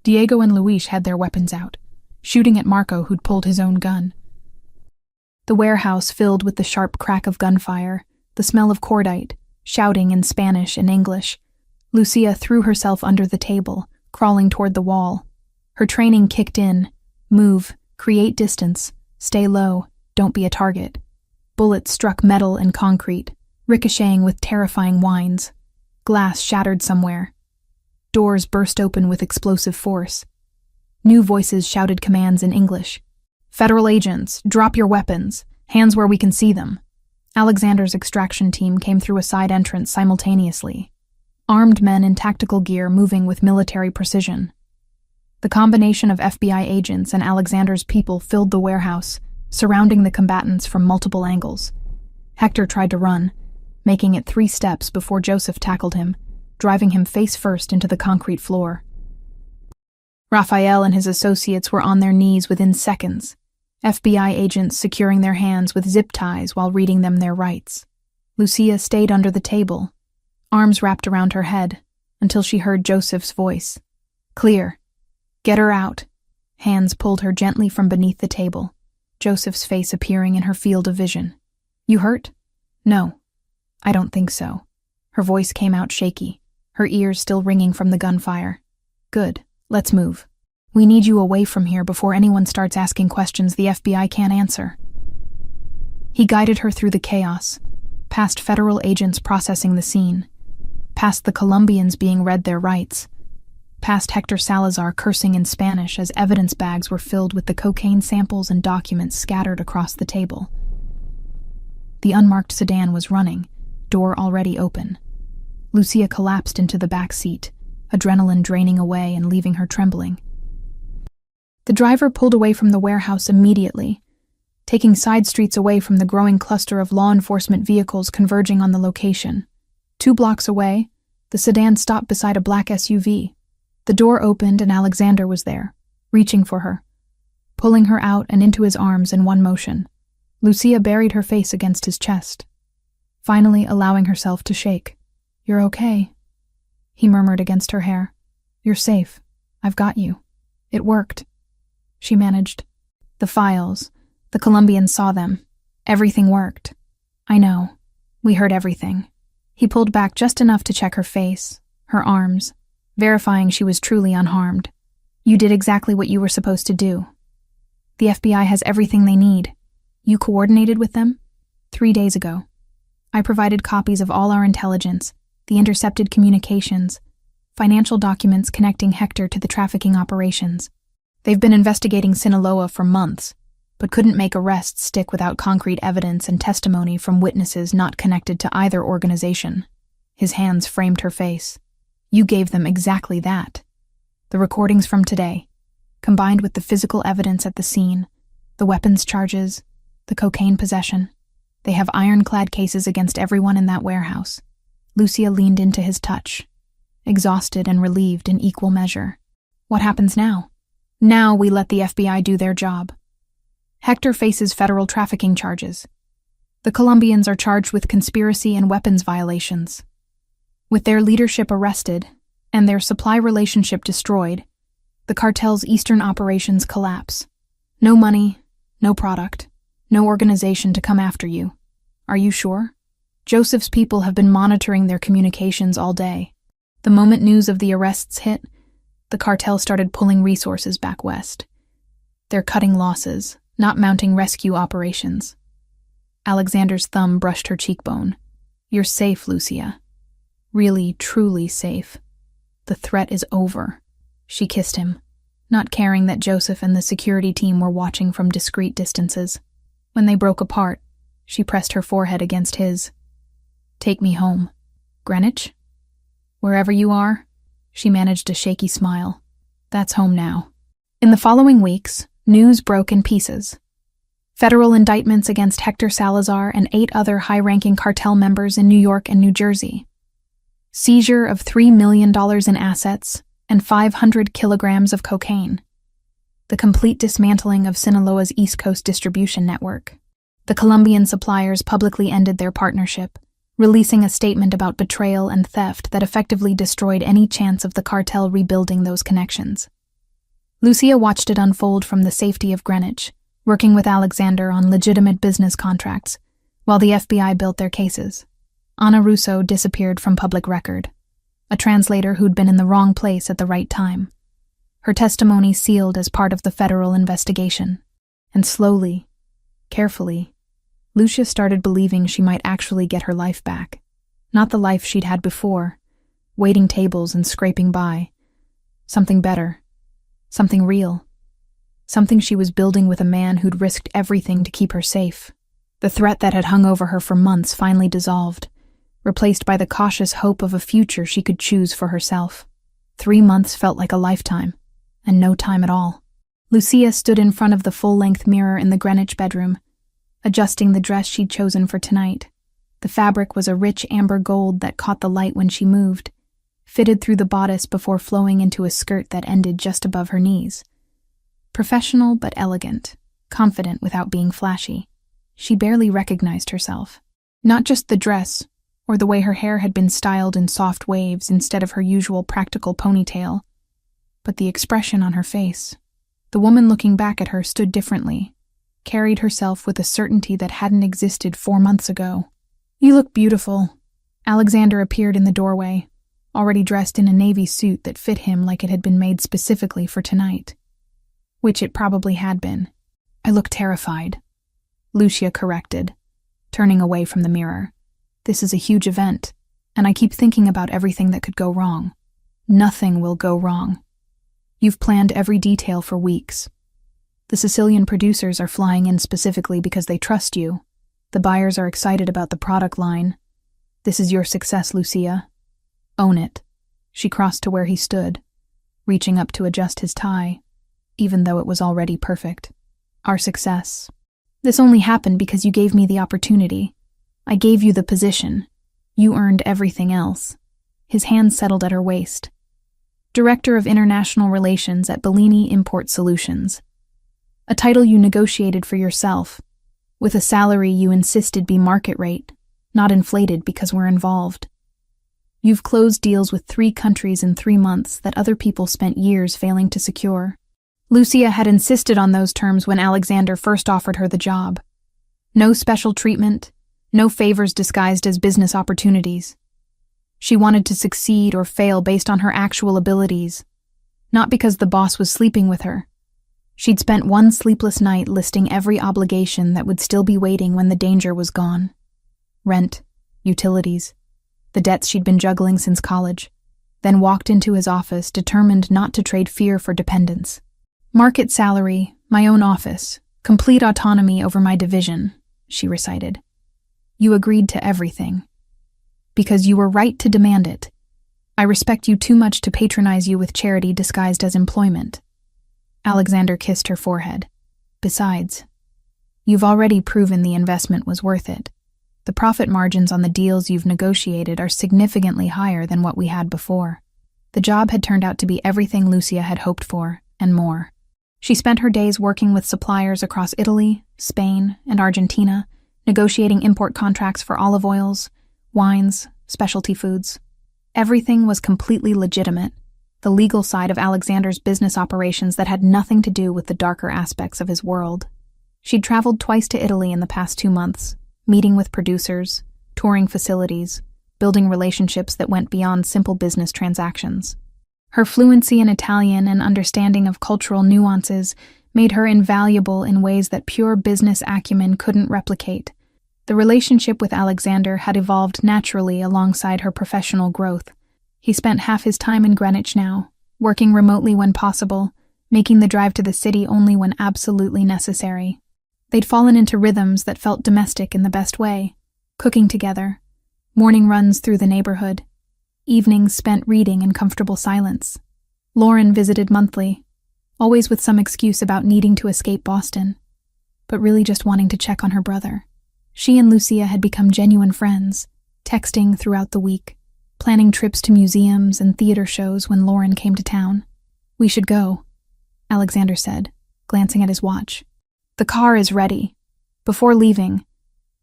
Diego and Luis had their weapons out, shooting at Marco, who'd pulled his own gun. The warehouse filled with the sharp crack of gunfire, the smell of cordite, shouting in Spanish and English. Lucia threw herself under the table, crawling toward the wall. Her training kicked in. Move, create distance, stay low, don't be a target. Bullets struck metal and concrete, ricocheting with terrifying whines. Glass shattered somewhere. Doors burst open with explosive force. New voices shouted commands in English. "Federal agents, drop your weapons. Hands where we can see them." Alexander's extraction team came through a side entrance simultaneously. Armed men in tactical gear moving with military precision. The combination of FBI agents and Alexander's people filled the warehouse, surrounding the combatants from multiple angles. Hector tried to run, making it 3 steps before Joseph tackled him, driving him face first into the concrete floor. Raphael and his associates were on their knees within seconds, FBI agents securing their hands with zip ties while reading them their rights. Lucia stayed under the table, arms wrapped around her head, until she heard Joseph's voice. "Clear. Get her out." Hands pulled her gently from beneath the table, Joseph's face appearing in her field of vision. "You hurt?" "No, I don't think so." Her voice came out shaky, her ears still ringing from the gunfire. Good, let's move. We need you away from here before anyone starts asking questions the FBI can't answer. He guided her through the chaos, past federal agents processing the scene, past the Colombians being read their rights, past Hector Salazar cursing in Spanish as evidence bags were filled with the cocaine samples and documents scattered across the table. The unmarked sedan was running, door already open. Lucia collapsed into the back seat, adrenaline draining away and leaving her trembling. The driver pulled away from the warehouse immediately, taking side streets away from the growing cluster of law enforcement vehicles converging on the location. 2 blocks away, the sedan stopped beside a black SUV. The door opened and Alexander was there, reaching for her, pulling her out and into his arms in one motion. Lucia buried her face against his chest, finally allowing herself to shake. "You're okay," he murmured against her hair. "You're safe. I've got you." It worked. She managed. "The files. The Colombians saw them. Everything worked." "I know. We heard everything." He pulled back just enough to check her face, her arms, verifying she was truly unharmed. "You did exactly what you were supposed to do. The FBI has everything they need. You coordinated with them? 3 days ago. I provided copies of all our intelligence, the intercepted communications, financial documents connecting Hector to the trafficking operations. They've been investigating Sinaloa for months, but couldn't make arrests stick without concrete evidence and testimony from witnesses not connected to either organization." His hands framed her face. "You gave them exactly that. The recordings from today, combined with the physical evidence at the scene, the weapons charges, the cocaine possession. They have ironclad cases against everyone in that warehouse." Lucia leaned into his touch, exhausted and relieved in equal measure. "What happens now?" "Now we let the FBI do their job. Hector faces federal trafficking charges. The Colombians are charged with conspiracy and weapons violations. With their leadership arrested and their supply relationship destroyed, the cartel's eastern operations collapse. No money, no product, no organization to come after you. Are you sure? Joseph's people have been monitoring their communications all day. The moment news of the arrests hit, the cartel started pulling resources back west. They're cutting losses, not mounting rescue operations." Alexander's thumb brushed her cheekbone. "You're safe, Lucia. Really, truly safe. The threat is over." She kissed him, not caring that Joseph and the security team were watching from discreet distances. When they broke apart, she pressed her forehead against his. "Take me home." "Greenwich? Wherever you are?" She managed a shaky smile. "That's home now." In the following weeks, news broke in pieces. Federal indictments against Hector Salazar and 8 other high-ranking cartel members in New York and New Jersey. Seizure of $3 million in assets and 500 kilograms of cocaine. The complete dismantling of Sinaloa's East Coast distribution network. The Colombian suppliers publicly ended their partnership, releasing a statement about betrayal and theft that effectively destroyed any chance of the cartel rebuilding those connections. Lucia watched it unfold from the safety of Greenwich, working with Alexander on legitimate business contracts, while the FBI built their cases. Anna Russo disappeared from public record, a translator who'd been in the wrong place at the right time. Her testimony sealed as part of the federal investigation, and slowly, carefully, Lucia started believing she might actually get her life back. Not the life she'd had before, waiting tables and scraping by. Something better. Something real. Something she was building with a man who'd risked everything to keep her safe. The threat that had hung over her for months finally dissolved, replaced by the cautious hope of a future she could choose for herself. 3 months felt like a lifetime, and no time at all. Lucia stood in front of the full-length mirror in the Greenwich bedroom, adjusting the dress she'd chosen for tonight. The fabric was a rich amber gold that caught the light when she moved, fitted through the bodice before flowing into a skirt that ended just above her knees. Professional but elegant, confident without being flashy. She barely recognized herself. Not just the dress, or the way her hair had been styled in soft waves instead of her usual practical ponytail, but the expression on her face. The woman looking back at her stood differently, carried herself with a certainty that hadn't existed 4 months ago. "You look beautiful," Alexander appeared in the doorway, already dressed in a navy suit that fit him like it had been made specifically for tonight. Which it probably had been. I look terrified, Lucia corrected, turning away from the mirror. This is a huge event, and I keep thinking about everything that could go wrong. Nothing will go wrong. You've planned every detail for weeks. The Sicilian producers are flying in specifically because they trust you. The buyers are excited about the product line. This is your success, Lucia. Own it. She crossed to where he stood, reaching up to adjust his tie, even though it was already perfect. Our success. This only happened because you gave me the opportunity. I gave you the position. You earned everything else. His hands settled at her waist. Director of International Relations at Bellini Import Solutions. A title you negotiated for yourself, with a salary you insisted be market rate, not inflated because we're involved. You've closed deals with 3 countries in 3 months that other people spent years failing to secure. Lucia had insisted on those terms when Alexander first offered her the job. No special treatment, no favors disguised as business opportunities. She wanted to succeed or fail based on her actual abilities, not because the boss was sleeping with her. She'd spent one sleepless night listing every obligation that would still be waiting when the danger was gone. Rent, utilities, the debts she'd been juggling since college, then walked into his office determined not to trade fear for dependence. Market salary, my own office, complete autonomy over my division, she recited. You agreed to everything. Because you were right to demand it. I respect you too much to patronize you with charity disguised as employment. Alexander kissed her forehead. Besides, you've already proven the investment was worth it. The profit margins on the deals you've negotiated are significantly higher than what we had before. The job had turned out to be everything Lucia had hoped for, and more. She spent her days working with suppliers across Italy, Spain, and Argentina, negotiating import contracts for olive oils, wines, specialty foods. Everything was completely legitimate, the legal side of Alexander's business operations that had nothing to do with the darker aspects of his world. She'd traveled twice to Italy in the past 2 months, meeting with producers, touring facilities, building relationships that went beyond simple business transactions. Her fluency in Italian and understanding of cultural nuances made her invaluable in ways that pure business acumen couldn't replicate. The relationship with Alexander had evolved naturally alongside her professional growth. He spent half his time in Greenwich now, working remotely when possible, making the drive to the city only when absolutely necessary. They'd fallen into rhythms that felt domestic in the best way, cooking together, morning runs through the neighborhood, evenings spent reading in comfortable silence. Lauren visited monthly, always with some excuse about needing to escape Boston, but really just wanting to check on her brother. She and Lucia had become genuine friends, texting throughout the week, planning trips to museums and theater shows when Lauren came to town. We should go, Alexander said, glancing at his watch. The car is ready. Before leaving,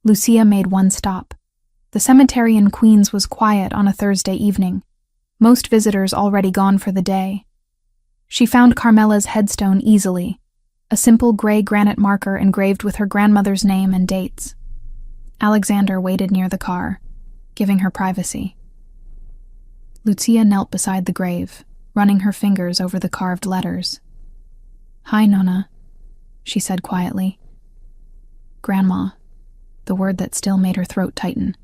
Lucia made one stop. The cemetery in Queens was quiet on a Thursday evening, most visitors already gone for the day. She found Carmela's headstone easily, a simple gray granite marker engraved with her grandmother's name and dates. Alexander waited near the car, giving her privacy. Lucia knelt beside the grave, running her fingers over the carved letters. "Hi, Nonna," she said quietly. "Grandma," the word that still made her throat tighten.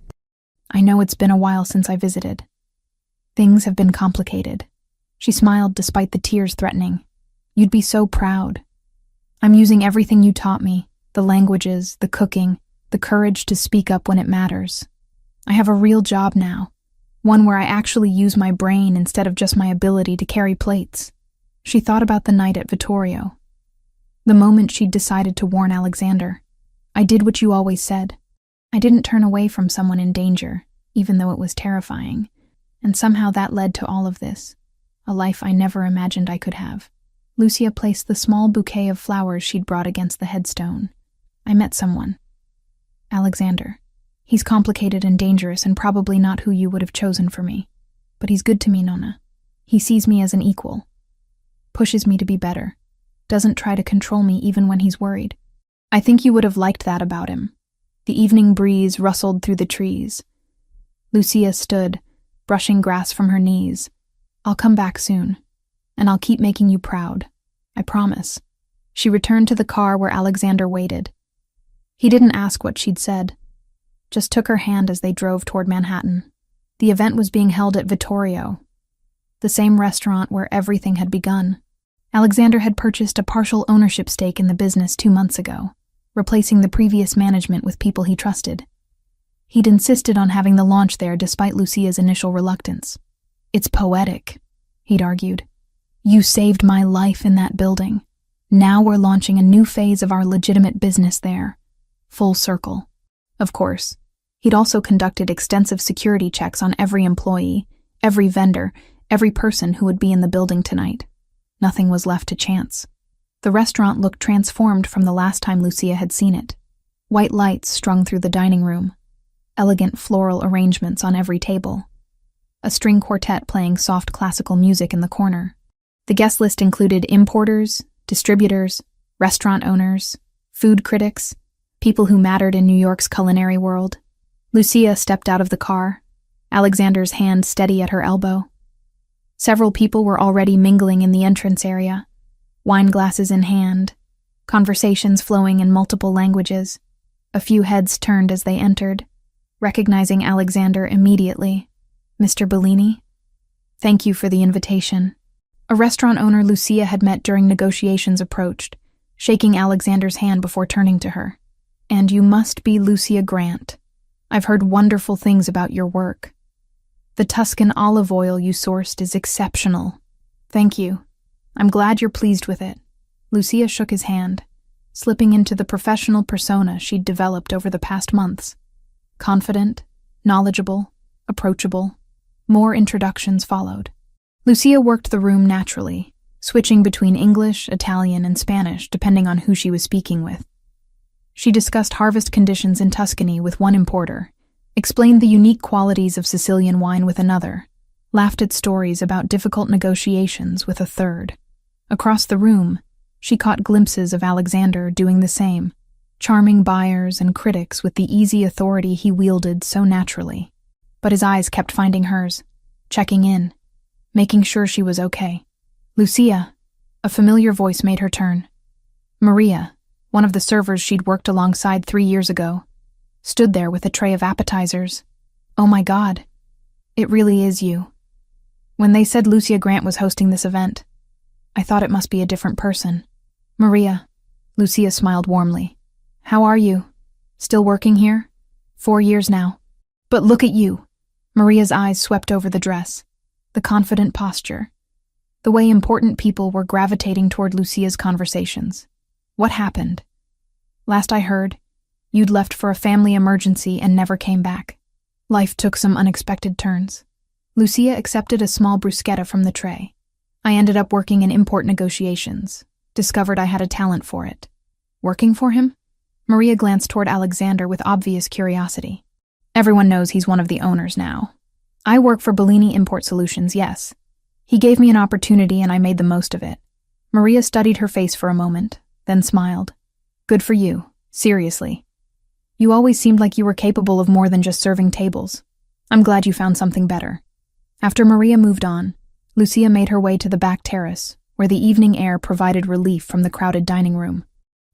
"I know it's been a while since I visited. Things have been complicated." She smiled despite the tears threatening. "You'd be so proud. I'm using everything you taught me, the languages, the cooking, the courage to speak up when it matters. I have a real job now, one where I actually use my brain instead of just my ability to carry plates." She thought about the night at Vittorio, the moment she'd decided to warn Alexander. "I did what you always said. I didn't turn away from someone in danger, even though it was terrifying, and somehow that led to all of this, a life I never imagined I could have." Lucia placed the small bouquet of flowers she'd brought against the headstone. "I met someone. Alexander. He's complicated and dangerous and probably not who you would have chosen for me. But he's good to me, Nonna. He sees me as an equal. Pushes me to be better. Doesn't try to control me even when he's worried. I think you would have liked that about him." The evening breeze rustled through the trees. Lucia stood, brushing grass from her knees. I'll come back soon, and I'll keep making you proud. I promise. She returned to the car where Alexander waited. He didn't ask what she'd said, just took her hand as they drove toward Manhattan. The event was being held at Vittorio, the same restaurant where everything had begun. Alexander had purchased a partial ownership stake in the business 2 months ago, replacing the previous management with people he trusted. He'd insisted on having the launch there despite Lucia's initial reluctance. It's poetic, he'd argued. You saved my life in that building. Now we're launching a new phase of our legitimate business there. Full circle. Of course, he'd also conducted extensive security checks on every employee, every vendor, every person who would be in the building tonight. Nothing was left to chance. The restaurant looked transformed from the last time Lucia had seen it. White lights strung through the dining room, elegant floral arrangements on every table, a string quartet playing soft classical music in the corner. The guest list included importers, distributors, restaurant owners, food critics, people who mattered in New York's culinary world. Lucia stepped out of the car, Alexander's hand steady at her elbow. Several people were already mingling in the entrance area, wine glasses in hand, conversations flowing in multiple languages. A few heads turned as they entered, recognizing Alexander immediately. Mr. Bellini? Thank you for the invitation. A restaurant owner Lucia had met during negotiations approached, shaking Alexander's hand before turning to her. And you must be Lucia Grant. I've heard wonderful things about your work. The Tuscan olive oil you sourced is exceptional. Thank you. I'm glad you're pleased with it. Lucia shook his hand, slipping into the professional persona she'd developed over the past months. Confident, knowledgeable, approachable. More introductions followed. Lucia worked the room naturally, switching between English, Italian, and Spanish depending on who she was speaking with. She discussed harvest conditions in Tuscany with one importer, explained the unique qualities of Sicilian wine with another, laughed at stories about difficult negotiations with a third. Across the room, she caught glimpses of Alexander doing the same, charming buyers and critics with the easy authority he wielded so naturally. But his eyes kept finding hers, checking in, making sure she was okay. Lucia, a familiar voice made her turn. Maria, one of the servers she'd worked alongside 3 years ago, stood there with a tray of appetizers. Oh my God, it really is you. When they said Lucia Grant was hosting this event, I thought it must be a different person. Maria, Lucia smiled warmly. How are you? Still working here? 4 years now. But look at you. Maria's eyes swept over the dress, the confident posture, the way important people were gravitating toward Lucia's conversations. What happened? Last I heard, you'd left for a family emergency and never came back. Life took some unexpected turns. Lucia accepted a small bruschetta from the tray. I ended up working in import negotiations, discovered I had a talent for it. Working for him? Maria glanced toward Alexander with obvious curiosity. Everyone knows he's one of the owners now. I work for Bellini Import Solutions, yes. He gave me an opportunity and I made the most of it. Maria studied her face for a moment, then smiled. Good for you, seriously. You always seemed like you were capable of more than just serving tables. I'm glad you found something better. After Maria moved on, Lucia made her way to the back terrace, where the evening air provided relief from the crowded dining room.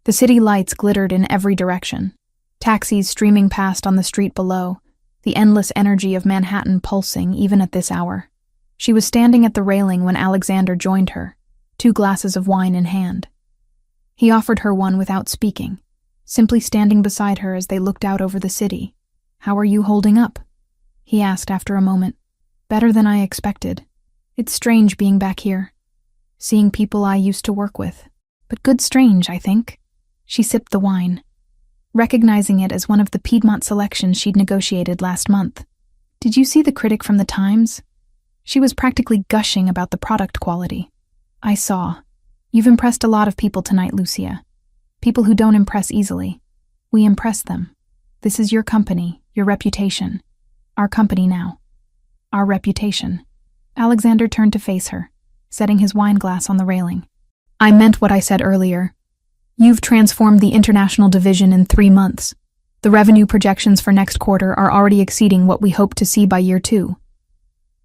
The city lights glittered in every direction, taxis streaming past on the street below, the endless energy of Manhattan pulsing even at this hour. She was standing at the railing when Alexander joined her, 2 glasses of wine in hand. He offered her one without speaking, simply standing beside her as they looked out over the city. How are you holding up? He asked after a moment. Better than I expected. It's strange being back here, seeing people I used to work with. But good strange, I think. She sipped the wine, recognizing it as one of the Piedmont selections she'd negotiated last month. Did you see the critic from the Times? She was practically gushing about the product quality. I saw. You've impressed a lot of people tonight, Lucia. People who don't impress easily. We impress them. This is your company, your reputation. Our company now. Our reputation. Alexander turned to face her, setting his wine glass on the railing. I meant what I said earlier. You've transformed the international division in 3 months. The The revenue projections for next quarter are already exceeding what we hope to see by year 2.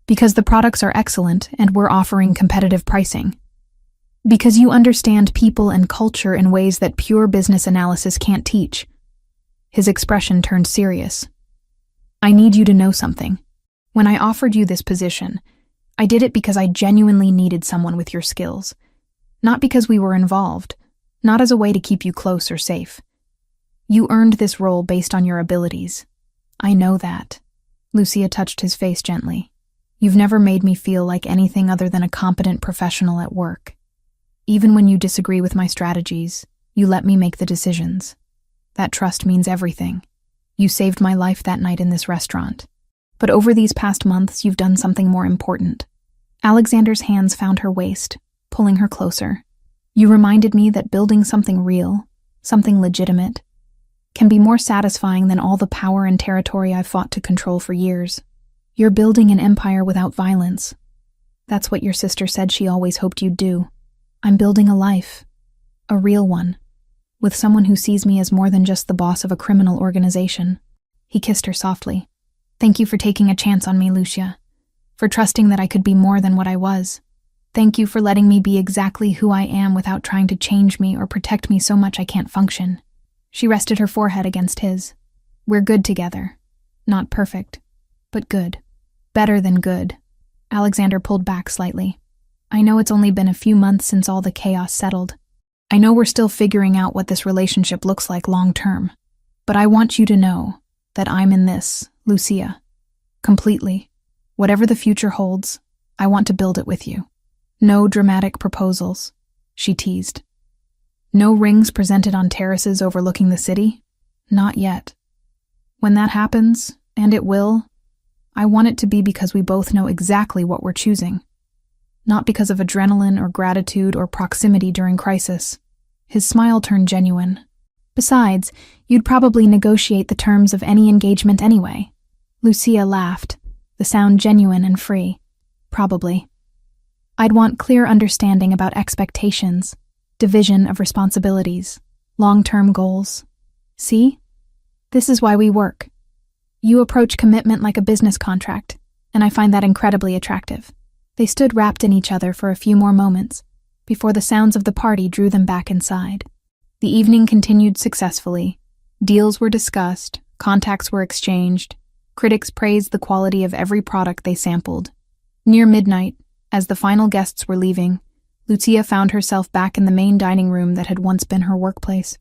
Because the products are excellent and we're offering competitive pricing. Because you understand people and culture in ways that pure business analysis can't teach. His expression turned serious. I need you to know something. When I offered you this position, I did it because I genuinely needed someone with your skills. Not because we were involved, not as a way to keep you close or safe. You earned this role based on your abilities. I know that. Lucia touched his face gently. You've never made me feel like anything other than a competent professional at work. Even when you disagree with my strategies, you let me make the decisions. That trust means everything. You saved my life that night in this restaurant. But over these past months, you've done something more important. Alexander's hands found her waist, pulling her closer. You reminded me that building something real, something legitimate, can be more satisfying than all the power and territory I've fought to control for years. You're building an empire without violence. That's what your sister said she always hoped you'd do. I'm building a life, a real one, with someone who sees me as more than just the boss of a criminal organization. He kissed her softly. Thank you for taking a chance on me, Lucia, for trusting that I could be more than what I was. Thank you for letting me be exactly who I am without trying to change me or protect me so much I can't function. She rested her forehead against his. We're good together. Not perfect, but good. Better than good. Alexander pulled back slightly. I know it's only been a few months since all the chaos settled. I know we're still figuring out what this relationship looks like long term. But I want you to know that I'm in this, Lucia. Completely. Whatever the future holds, I want to build it with you. No dramatic proposals, she teased. No rings presented on terraces overlooking the city? Not yet. When that happens, and it will, I want it to be because we both know exactly what we're choosing. Not because of adrenaline or gratitude or proximity during crisis. His smile turned genuine. Besides, you'd probably negotiate the terms of any engagement anyway. Lucia laughed, the sound genuine and free. Probably. I'd want clear understanding about expectations, division of responsibilities, long-term goals. See? This is why we work. You approach commitment like a business contract, and I find that incredibly attractive. They stood wrapped in each other for a few more moments, before the sounds of the party drew them back inside. The evening continued successfully. Deals were discussed, contacts were exchanged, critics praised the quality of every product they sampled. Near midnight, as the final guests were leaving, Lucia found herself back in the main dining room that had once been her workplace.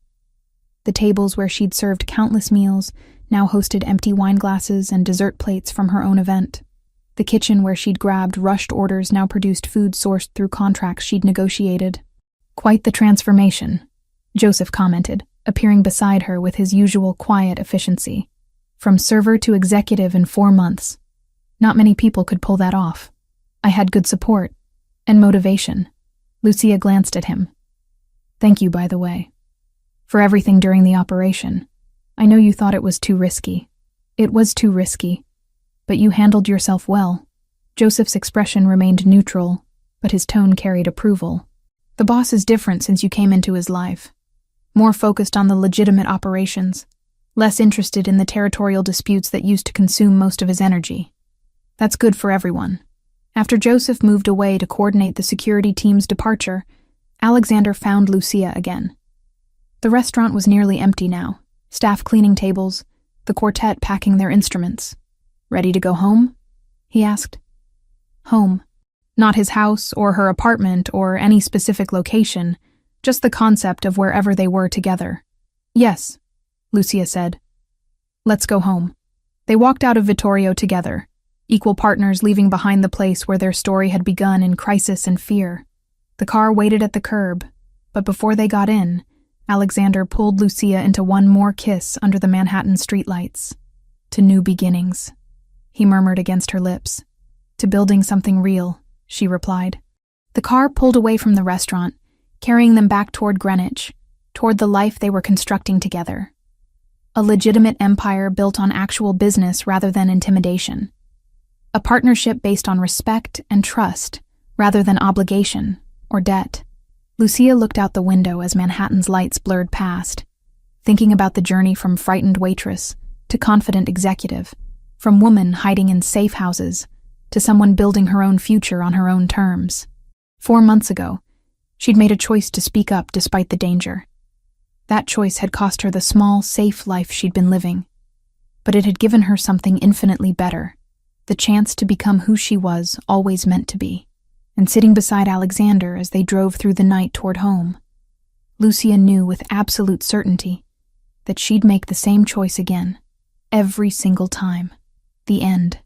The tables where she'd served countless meals now hosted empty wine glasses and dessert plates from her own event. The kitchen where she'd grabbed rushed orders now produced food sourced through contracts she'd negotiated. Quite the transformation, Joseph commented, appearing beside her with his usual quiet efficiency. From server to executive in 4 months. Not many people could pull that off. I had good support and motivation. Lucia glanced at him. Thank you, by the way, for everything during the operation. I know you thought it was too risky. It was too risky. But you handled yourself well. Joseph's expression remained neutral, but his tone carried approval. The boss is different since you came into his life. More focused on the legitimate operations, less interested in the territorial disputes that used to consume most of his energy. That's good for everyone. After Joseph moved away to coordinate the security team's departure, Alexander found Lucia again. The restaurant was nearly empty now, staff cleaning tables, the quartet packing their instruments. Ready to go home? He asked. Home. Not his house or her apartment or any specific location, just the concept of wherever they were together. Yes, Lucia said. Let's go home. They walked out of Vittorio together, equal partners leaving behind the place where their story had begun in crisis and fear. The car waited at the curb, but before they got in, Alexander pulled Lucia into one more kiss under the Manhattan streetlights. To new beginnings, he murmured against her lips. To building something real, she replied. The car pulled away from the restaurant, carrying them back toward Greenwich, toward the life they were constructing together. A legitimate empire built on actual business rather than intimidation. A partnership based on respect and trust rather than obligation or debt. Lucia looked out the window as Manhattan's lights blurred past, thinking about the journey from frightened waitress to confident executive, from woman hiding in safe houses to someone building her own future on her own terms. 4 months ago, she'd made a choice to speak up despite the danger. That choice had cost her the small, safe life she'd been living, but it had given her something infinitely better, the chance to become who she was always meant to be. And sitting beside Alexander as they drove through the night toward home, Lucia knew with absolute certainty that she'd make the same choice again, every single time. The end.